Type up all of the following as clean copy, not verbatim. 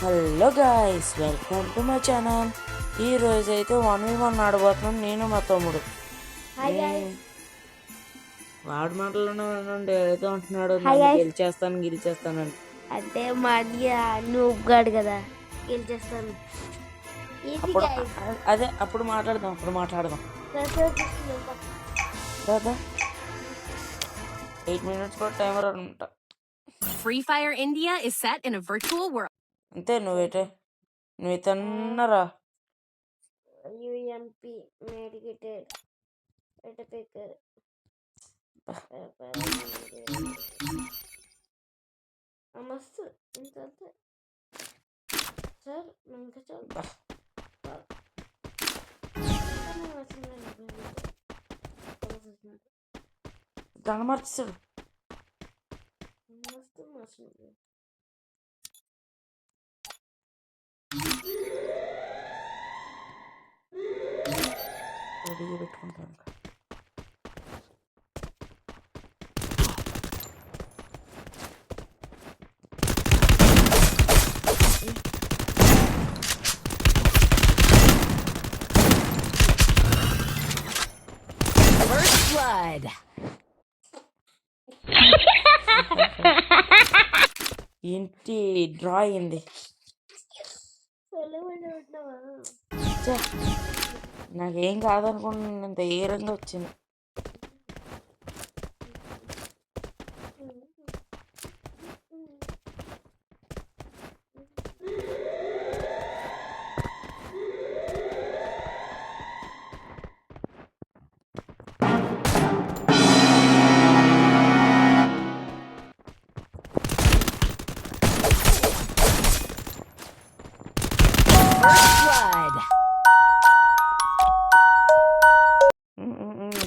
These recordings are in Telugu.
Hello guys, welcome to my channel. ఈ రోజు అయితే 1v1 ఆడబోతున్నాం నేను మా తమ్ముడు. వాడు మాటలోనే ఏదో అంటున్నాడు, గెలిచేస్తానని. అంటే మాది నువ్వుగాడు కదా, గెలిచేస్తాను. అప్పుడు మాట్లాడదాం దాదా 8 minutes కూడా టైమర్ అనుకుంటా. Free Fire India is set in a virtual world. అంతే నువ్వైతేన్నారా యూఎంపీ మెడికేటెడ్ ఎటపికర్ మస్తు ఇంత సార్ ఇంకా చాలా గణమర్చాడు మస్తు మస్తు రెడీగా పెట్టుకుంటాను. First blood. ఏంటి డ్రా అయింది? నాకేం కాదనుకుంటున్నంత ఏరంగా వచ్చింది.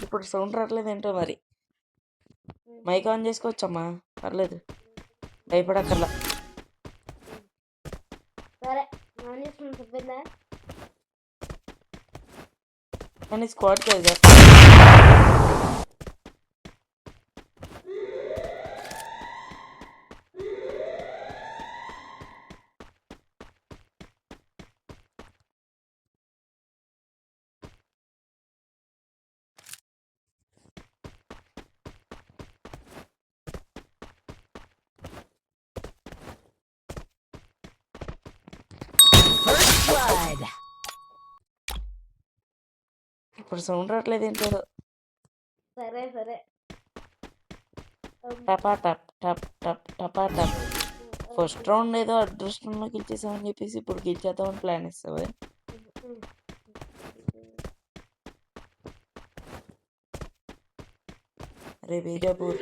ఇప్పుడు సౌండ్ రావట్లేదు ఏంటో మరి. మైక్ ఆన్ చేసుకోవచ్చమ్మా, పర్లేదు, భయపడక్కర్లా. కానీ స్క్వాడ్ కదా. ఇప్పుడు సౌండ్ రావట్లేదు ఏంటో. సరే టపా టప్ టప్ టప్ టపా టప్. ఫస్ట్ రౌండ్ ఏదో అదృష్టంలో గెలిచేసామని చెప్పేసి ఇప్పుడు గెలిచేద్దామని ప్లాన్ ఇస్తావు. అరే బీజాపూర్,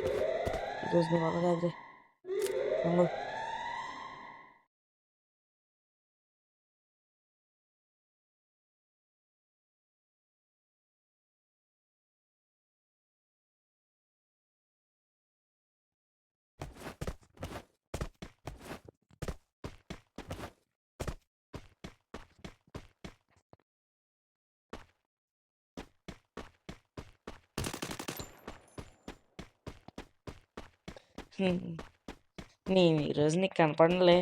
ఈరోజు నీ వల్ల కాదురే. నేను ఈరోజు నీకు కనపడలే.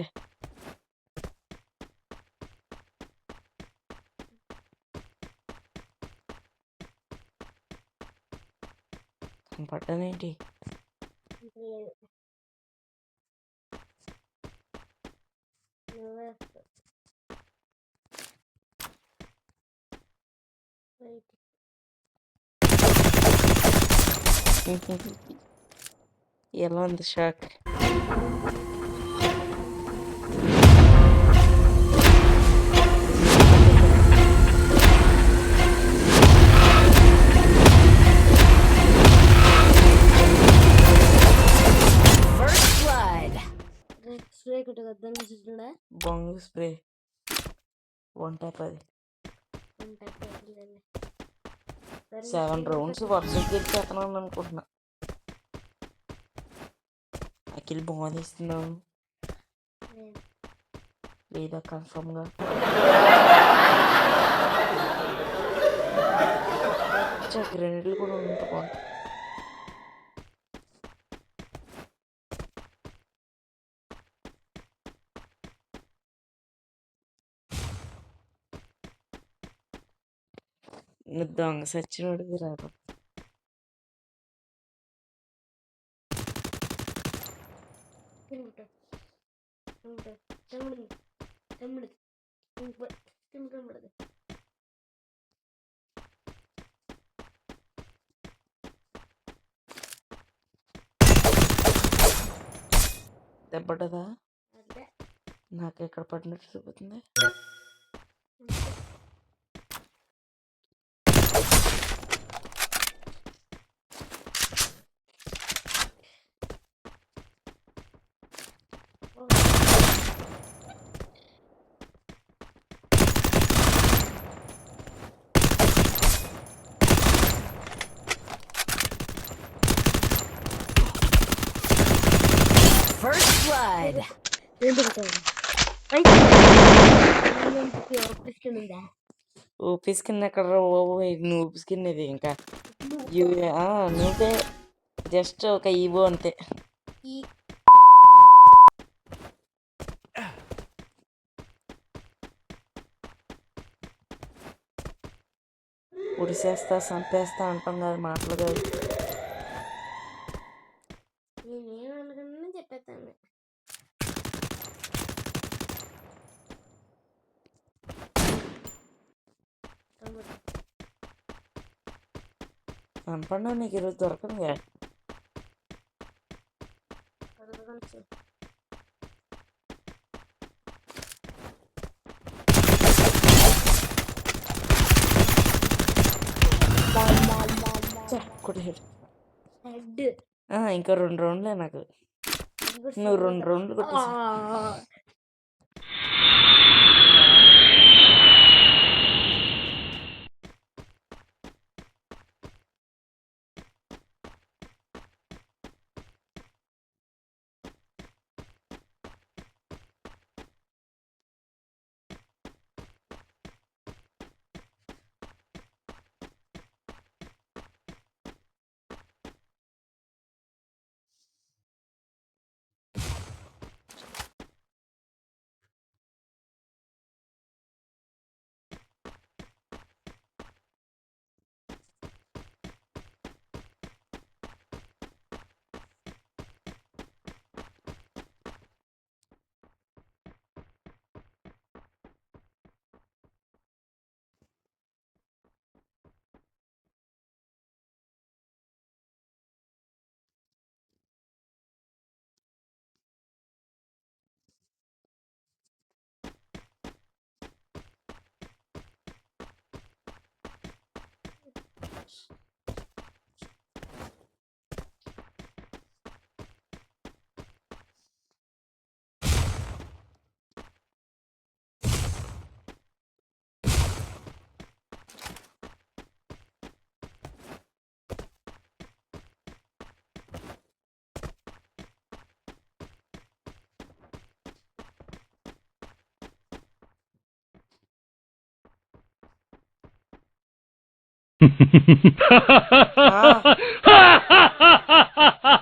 కనపడ్డానేంటి? ఎలా ఉంది షాక్? బొంగు స్ప్రే 1 టైప్. అది 7 rounds వరుసగా గెలిచేస్తున్నాను అనుకుంటున్నా. అఖిల్ బాగా ఇస్తున్నావు లేదా కన్ఫర్మ్గా? గ్రెనేడ్లు కూడా ఉంటే బాగుంటుంది. నువ్వు దొంగ సచ్చినోడివి రాదు. తింటా తింటా తమ్ముడు తమ్ముడు తింటాడు. దెబ్బటదా అదే నాకు ఎక్కడ పడినట్టు చూపుతుంది. First blood. ఒప్పిస్తుందా ఊపి స్కిన్ ఎక్కడ నువ్వు స్కిన్ ఇది ఇంకా నువ్వే జస్ట్ ఒక ఈవో అంతే. ఈ ఉడిసేస్తా చంపేస్తా అంటాం కాదు, మాటలు కాదు. నేనేమనుకున్నా చెప్పేస్తాను. చంపండి, నీకు ఈరోజు దొరకదుగా. హెడ్ ఇంకా 2 రౌండ్లే నాకు. నువ్వు 2 రౌండ్లు కొట్టేసా.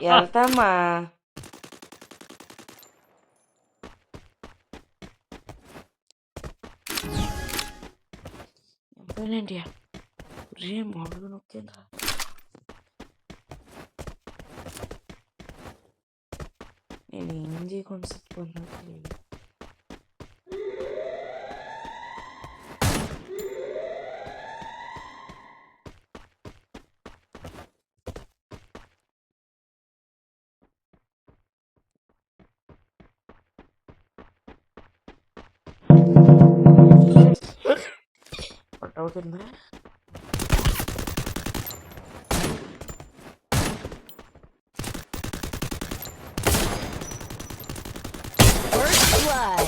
వెళ్తామా ఏంటి రే మామూలుగా నొక్కిందా. నేను ఏం చేయకుండా చెప్పుకున్నట్లేదు. అవుతుందా First blood.